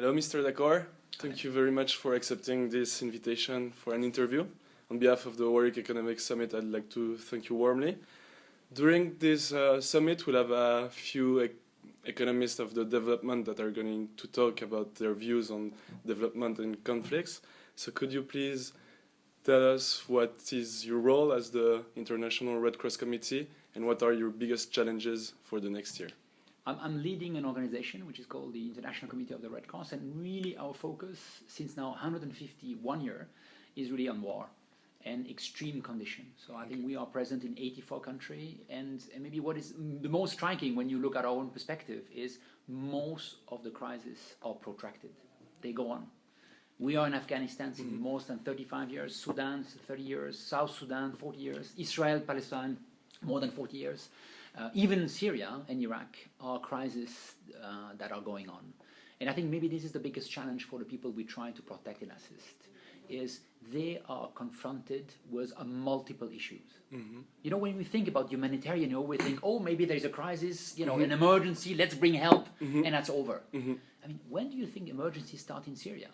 Hello, Mr. Dacor. Thank you very much for accepting this invitation for an interview. On behalf of the Warwick Economic Summit, I'd like to thank you warmly. During this summit, we'll have a few economists of the development that are going to talk about their views on development and conflicts. So could you please tell us what is your role as the International Red Cross Committee and what are your biggest challenges for the next year? I'm leading an organization which is called the International Committee of the Red Cross, and really our focus since now 151 years is really on war and extreme conditions. So I think we are present in 84 countries, and maybe what is the most striking when you look at our own perspective is most of the crises are protracted. They go on. We are in Afghanistan since more than 35 years, Sudan 30 years, South Sudan 40 years, Israel, Palestine more than 40 years. Even Syria and Iraq are crises that are going on. And I think maybe this is the biggest challenge for the people we try to protect and assist, is they are confronted with multiple issues. You know, when we think about humanitarian, you always think, oh, maybe there's a crisis, you know, an emergency, let's bring help, and that's over. I mean, when do you think emergencies start in Syria?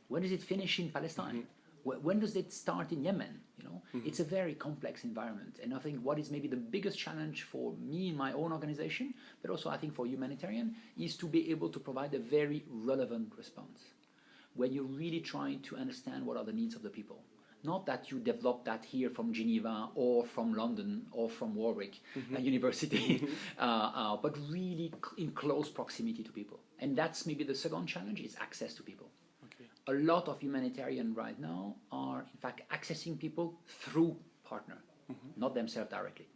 When does it finish in Palestine? When does it start in Yemen? You know, it's a very complex environment, and I think what is maybe the biggest challenge for me in my own organization, but also I think for humanitarian, is to be able to provide a very relevant response when you're really trying to understand what are the needs of the people. Not that you develop that here from Geneva or from London or from Warwick University, but really in close proximity to people. And that's maybe the second challenge, is access to people. A lot of humanitarian right now are, in fact, accessing people through partner, not themselves directly.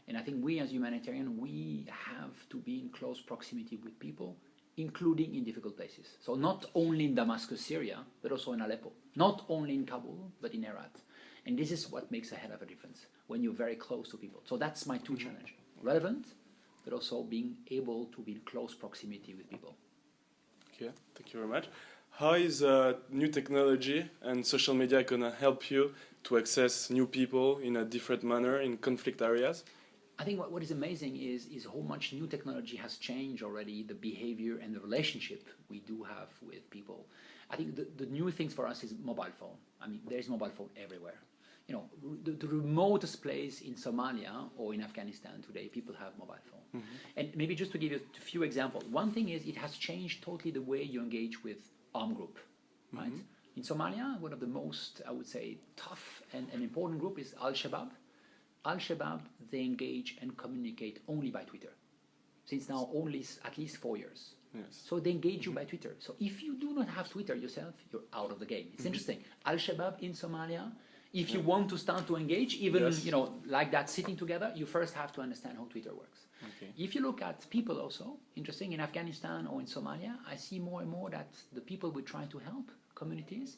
And I think we as humanitarian, we have to be in close proximity with people, including in difficult places. So not only in Damascus, Syria, but also in Aleppo. Not only in Kabul, but in Herat. And this is what makes a hell of a difference, when you're very close to people. So that's my two challenges. Relevant, but also being able to be in close proximity with people. Okay, thank you very much. How is new technology and social media going to help you to access new people in a different manner in conflict areas? I think what is amazing is how much new technology has changed already the behavior and the relationship we do have with people. I think the new things for us is mobile phone. I mean, there's mobile phone everywhere. You know, the remotest place in Somalia or in Afghanistan today, people have mobile phone. And maybe just to give you a few examples, one thing is it has changed totally the way you engage with armed group, right? In Somalia, one of the most, I would say, tough and important group is Al-Shabaab. Al-Shabaab, they engage and communicate only by Twitter, since now only at least 4 years. So they engage you by Twitter. So if you do not have Twitter yourself, you're out of the game. It's interesting. Al-Shabaab in Somalia, if you want to start to engage, even you know, like that, sitting together, you first have to understand how Twitter works. If you look at people also, interesting, in Afghanistan or in Somalia, I see more and more that the people we try to help, communities,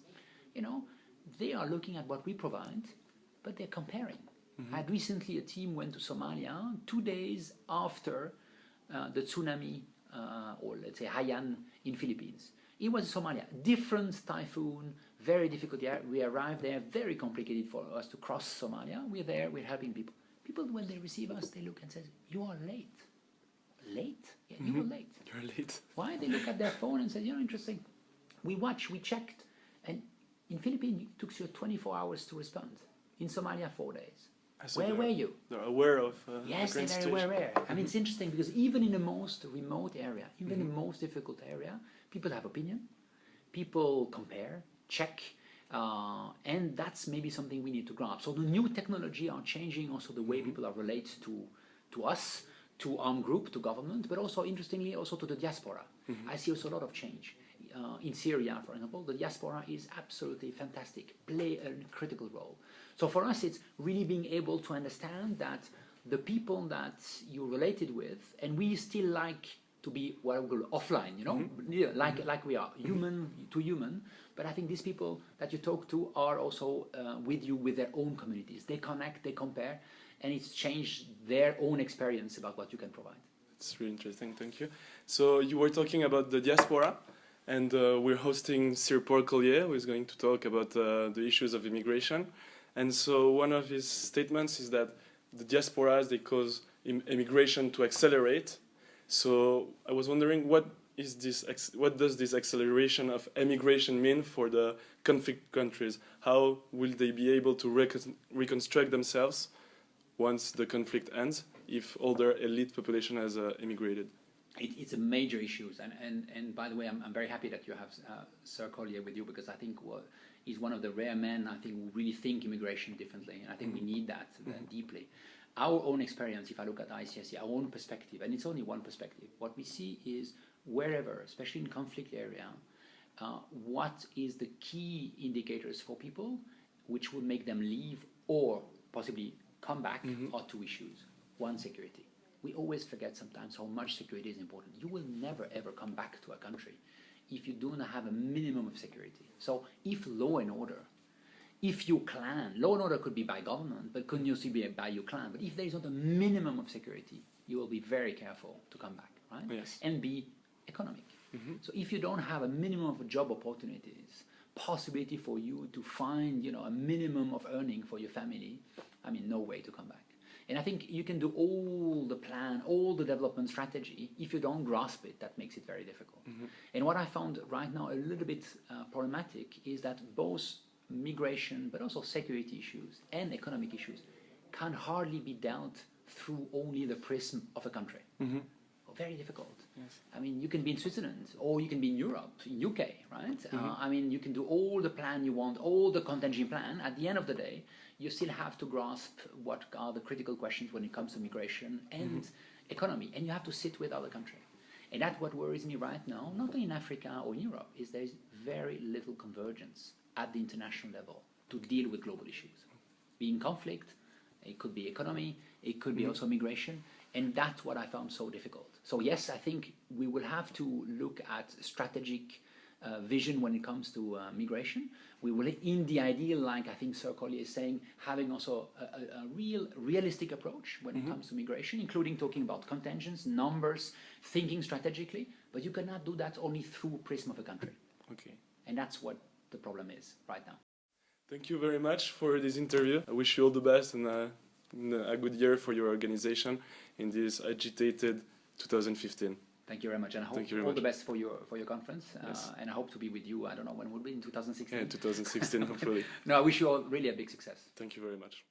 you know, they are looking at what we provide, but they're comparing. I had recently a team went to Somalia 2 days after the tsunami, or let's say Haiyan in Philippines. It was Somalia, different typhoon, very difficult. We arrived there, very complicated for us to cross Somalia. We're there, we're helping people. People, when they receive us, they look and say, you are late. Late? Yeah, you were late. You're late. Why? They look at their phone and say, you know, interesting. We watched, we checked, and in Philippines, it took you 24 hours to respond. In Somalia, 4 days. Where were you? They're aware of yes, the they're very aware. I mean, it's interesting because even in the most remote area, even in the most difficult area, people have opinion, people compare, check, and that's maybe something we need to grasp. So the new technology are changing also the way people are related to us, to armed group, to government, but also, interestingly, also to the diaspora. I see also a lot of change. In Syria, for example, the diaspora is absolutely fantastic, play a critical role. So for us, it's really being able to understand that the people that you're related with, and we still like to be what we call offline, you know, like we are, human to human, but I think these people that you talk to are also with you with their own communities. They connect, they compare, and it's changed their own experience about what you can provide. It's really interesting, thank you. So you were talking about the diaspora, and we're hosting Sir Paul Collier, who is going to talk about the issues of immigration. And so one of his statements is that the diasporas, they cause immigration to accelerate. So I was wondering what what does this acceleration of emigration mean for the conflict countries? How will they be able to reconstruct themselves once the conflict ends, if all their elite population has immigrated? It's a major issue, and by the way, I'm very happy that you have Sir Collier with you, because I think he's one of the rare men, I think, who really think immigration differently, and I think we need that deeply. Our own experience, if I look at ICSC, our own perspective, and it's only one perspective, what we see is wherever, especially in conflict area, what is the key indicators for people which would make them leave or possibly come back are two issues. One, security. We always forget sometimes how much security is important. You will never ever come back to a country if you do not have a minimum of security. So if law and order, if your clan, law and order could be by government, but couldn't also be by your clan, but if there is not a minimum of security, you will be very careful to come back, right? Yes. And be economic. So if you don't have a minimum of job opportunities, possibility for you to find, a minimum of earning for your family, I mean, no way to come back. And I think you can do all the plan, all the development strategy. If you don't grasp it, that makes it very difficult. And what I found right now a little bit problematic is that both migration, but also security issues and economic issues can hardly be dealt through only the prism of a country. Very difficult. Yes. I mean, you can be in Switzerland, or you can be in Europe, in UK, right? I mean, you can do all the plan you want, all the contingent plan. At the end of the day, you still have to grasp what are the critical questions when it comes to migration and economy, and you have to sit with other countries. And that's what worries me right now, not only in Africa or in Europe, is there's very little convergence at the international level to deal with global issues. Being conflict, it could be economy, it could be also migration, and that's what I found so difficult. So yes, I think we will have to look at strategic vision when it comes to migration. We will, in the ideal, like I think Sir Collier is saying, having also a realistic approach when it comes to migration, including talking about contingents, numbers, thinking strategically, but you cannot do that only through prism of a country. Okay. And that's what the problem is right now. Thank you very much for this interview. I wish you all the best and a good year for your organization in this agitated 2015. Thank you very much, and I hope all the best for your conference. Yes. And I hope to be with you. I don't know when we'll be in 2016. Yeah, 2016, hopefully. No, I wish you all really a big success. Thank you very much.